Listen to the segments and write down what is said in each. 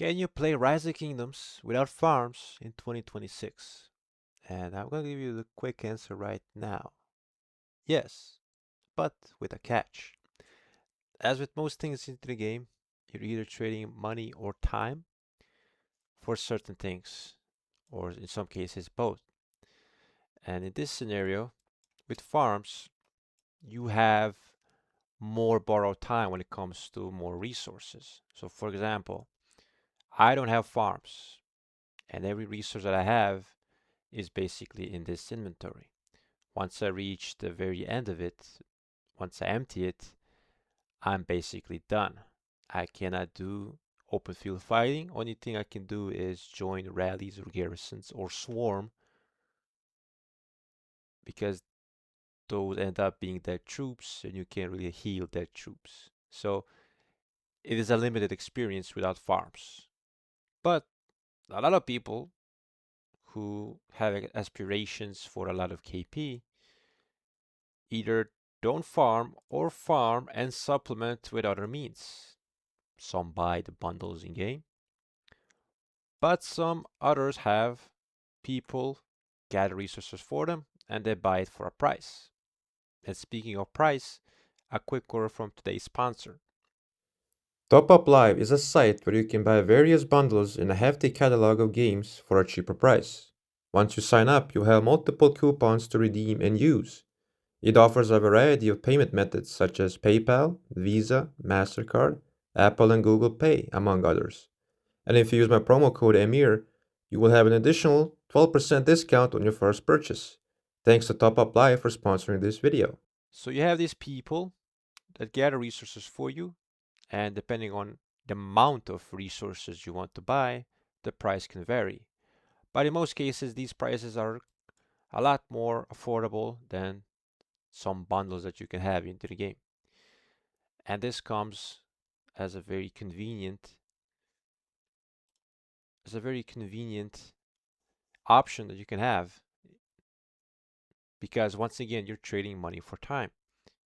Can you play Rise of Kingdoms without farms in 2026? And I'm going to give you the quick answer right now. Yes, but with a catch. As with most things into the game, you're either trading money or time for certain things, or in some cases, both. And in this scenario, with farms, you have more borrowed time when it comes to more resources. So, for example, I don't have farms, and every resource that I have is basically in this inventory. Once I reach the very end of it, once I empty it, I'm basically done. I cannot do open field fighting. Only thing I can do is join rallies or garrisons or swarm because those end up being dead troops and you can't really heal dead troops. So it is a limited experience without farms. But a lot of people who have aspirations for a lot of KP either don't farm or farm and supplement with other means. Some buy the bundles in game, but some others have people gather resources for them and they buy it for a price. And speaking of price, a quick word from today's sponsor. Top Up Live is a site where you can buy various bundles in a hefty catalog of games for a cheaper price. Once you sign up, you have multiple coupons to redeem and use. It offers a variety of payment methods such as PayPal, Visa, MasterCard, Apple and Google Pay, among others. And if you use my promo code EMIR, you will have an additional 12% discount on your first purchase. Thanks to Top Up Live for sponsoring this video. So you have these people that gather resources for you, and depending on the amount of resources you want to buy, the price can vary. But in most cases, these prices are a lot more affordable than some bundles that you can have into the game. And this comes as a very convenient as a very convenient option that you can have because once again you're trading money for time.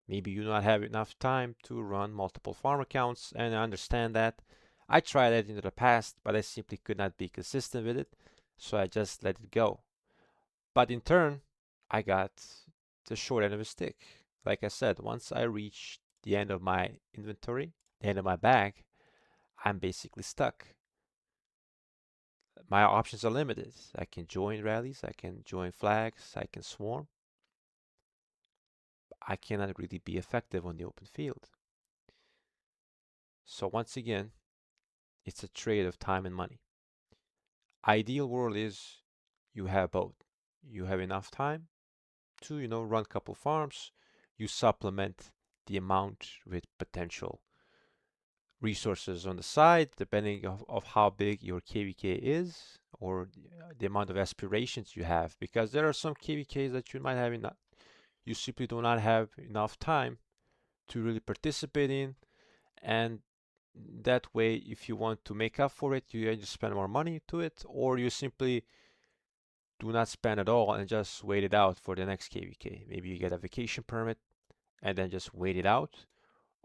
Maybe you do not have enough time to run multiple farm accounts, and I understand that. I tried that in the past, but I simply could not be consistent with it, so I just let it go. But in turn, I got the short end of the stick. Like I said, once I reach the end of my inventory, the end of my bag, I'm basically stuck. My options are limited. I can join rallies, I can join flags, I can swarm. I cannot really be effective on the open field. So once again, it's a trade of time and money. Ideal world is you have both. You have enough time to, run a couple farms. You supplement the amount with potential resources on the side, depending of how big your KVK is or the amount of aspirations you have. Because there are some KVKs that you might have enough, you simply do not have enough time to really participate in, and that way, if you want to make up for it, you either spend more money to it, or you simply do not spend at all and just wait it out for the next KVK. Maybe you get a vacation permit and then just wait it out.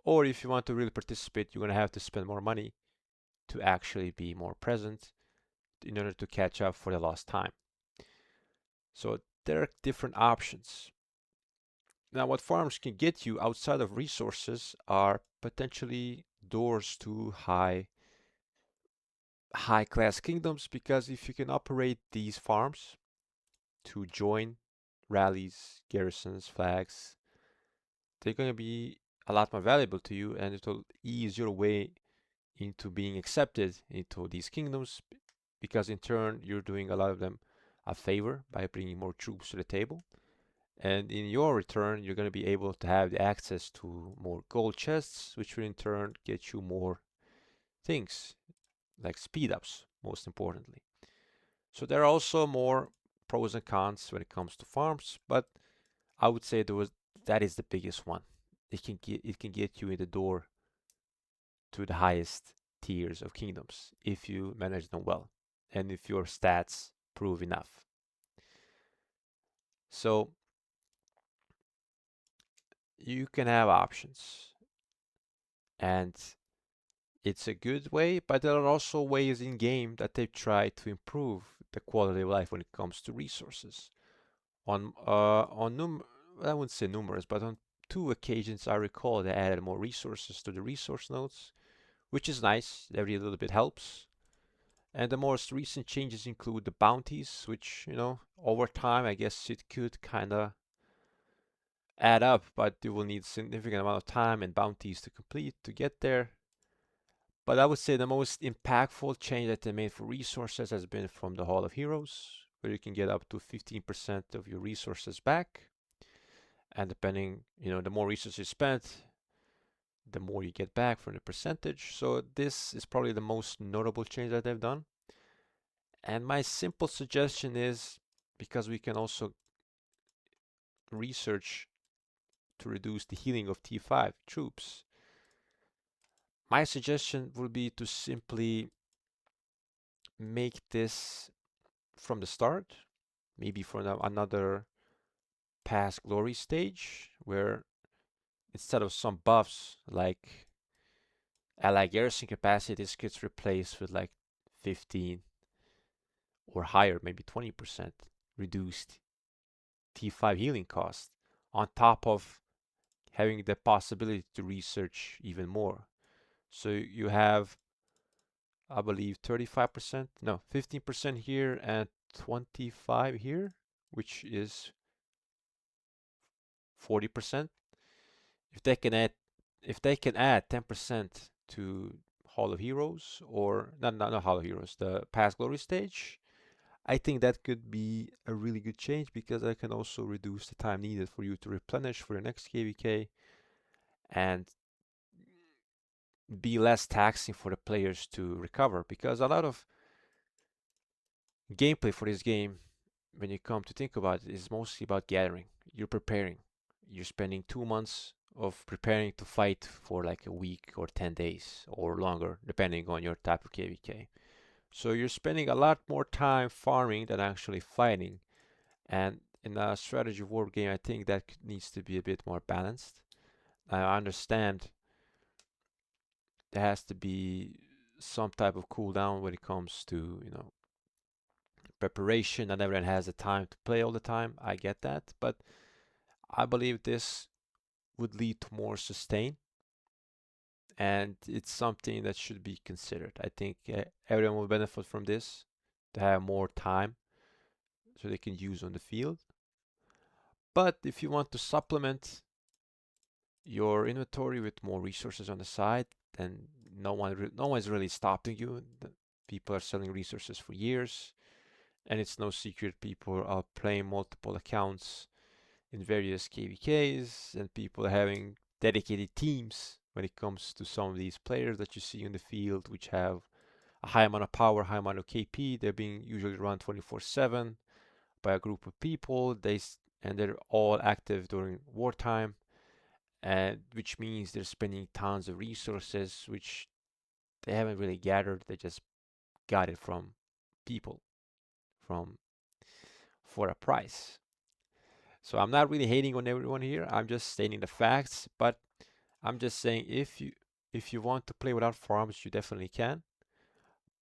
Or if you want to really participate, you're going to have to spend more money to actually be more present in order to catch up for the lost time. So there are different options. Now, what farms can get you outside of resources are potentially doors to high class kingdoms, because if you can operate these farms to join rallies, garrisons, flags, they're going to be a lot more valuable to you, and it will ease your way into being accepted into these kingdoms, because in turn you're doing a lot of them a favor by bringing more troops to the table. And in your return, you're going to be able to have the access to more gold chests, which will in turn get you more things like speed ups, most importantly. So there are also more pros and cons when it comes to farms, but I would say that is the biggest one. It can get you in the door to the highest tiers of kingdoms if you manage them well and if your stats prove enough. So you can have options, and It's a good way, but there are also ways in game that they try to improve the quality of life when it comes to resources. On I wouldn't say numerous, but on two occasions I recall they added more resources to the resource nodes, which is nice. Every little bit helps. And the most recent changes include the bounties, which, over time I guess it could kind of add up, but you will need significant amount of time and bounties to complete to get there. But I would say the most impactful change that they made for resources has been from the Hall of Heroes, where you can get up to 15% of your resources back. And depending, the more resources you spent, the more you get back from the percentage. So this is probably the most notable change that they've done. And my simple suggestion is, because we can also research to reduce the healing of T5 troops, my suggestion would be to simply make this from the start, maybe for another past glory stage, where instead of some buffs like ally garrison capacity, this gets replaced with like 15 or higher, maybe 20% reduced T5 healing cost, on top of having the possibility to research even more. So you have, I believe, 35%, no, 15% here and 25 here, which is 40%. If they can add, if they can add 10% to Hall of Heroes, or not Hall of Heroes, the past glory stage, I think that could be a really good change, because that can also reduce the time needed for you to replenish for your next KVK and be less taxing for the players to recover, because a lot of gameplay for this game, when you come to think about it, is mostly about gathering. You're preparing. You're spending 2 months of preparing to fight for like a week or 10 days or longer, depending on your type of KVK. So you're spending a lot more time farming than actually fighting. And in a strategy war game, I think that needs to be a bit more balanced. I understand there has to be some type of cooldown when it comes to, preparation. Not everyone has the time to play all the time. I get that, but I believe this would lead to more sustain, and it's something that should be considered. I think everyone will benefit from this, to have more time so they can use on the field. But if you want to supplement your inventory with more resources on the side, then no one's really stopping you. People are selling resources for years, and it's no secret people are playing multiple accounts in various KVKs, and people are having dedicated teams when it comes to some of these players that you see in the field, which have a high amount of power, high amount of KP. They're being usually run 24/7 by a group of people. And they're all active during wartime, and which means they're spending tons of resources, which they haven't really gathered. They just got it from people, from for a price. So I'm not really hating on everyone here. I'm just stating the facts, but I'm just saying, if you want to play without farms, you definitely can,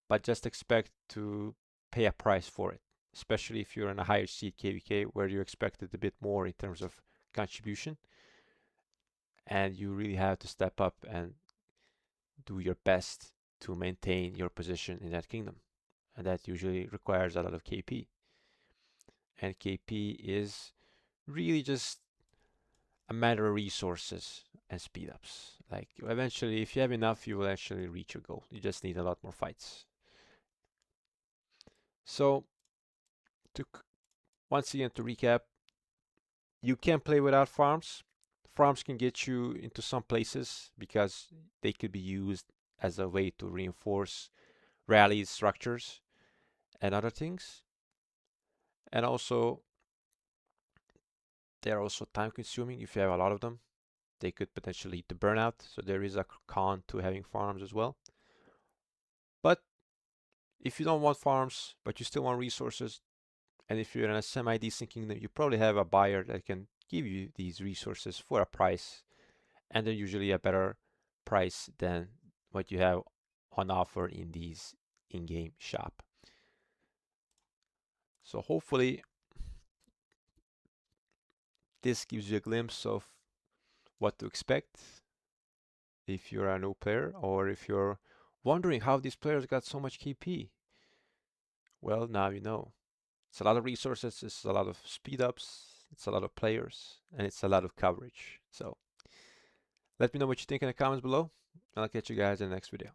but just expect to pay a price for it, especially if you're in a higher seed KVK where you expected a bit more in terms of contribution, and you really have to step up and do your best to maintain your position in that kingdom. And that usually requires a lot of KP. And KP is really just a matter of resources and speed ups. Like eventually, if you have enough, you will actually reach your goal. You just need a lot more fights. So, to once again to recap, you can play without farms. Farms can get you into some places because they could be used as a way to reinforce rally structures and other things. And also, they're also time consuming. If you have a lot of them, they could potentially lead to burnout. So there is a con to having farms as well. But if you don't want farms, but you still want resources, and if you're in a semi-decent kingdom, you probably have a buyer that can give you these resources for a price, and they're usually a better price than what you have on offer in these in-game shop. So hopefully this gives you a glimpse of what to expect if you're a new player, or if you're wondering how these players got so much KP. Well, now you know. It's a lot of resources, it's a lot of speed ups, it's a lot of players, and it's a lot of coverage. So let me know what you think in the comments below, and I'll catch you guys in the next video.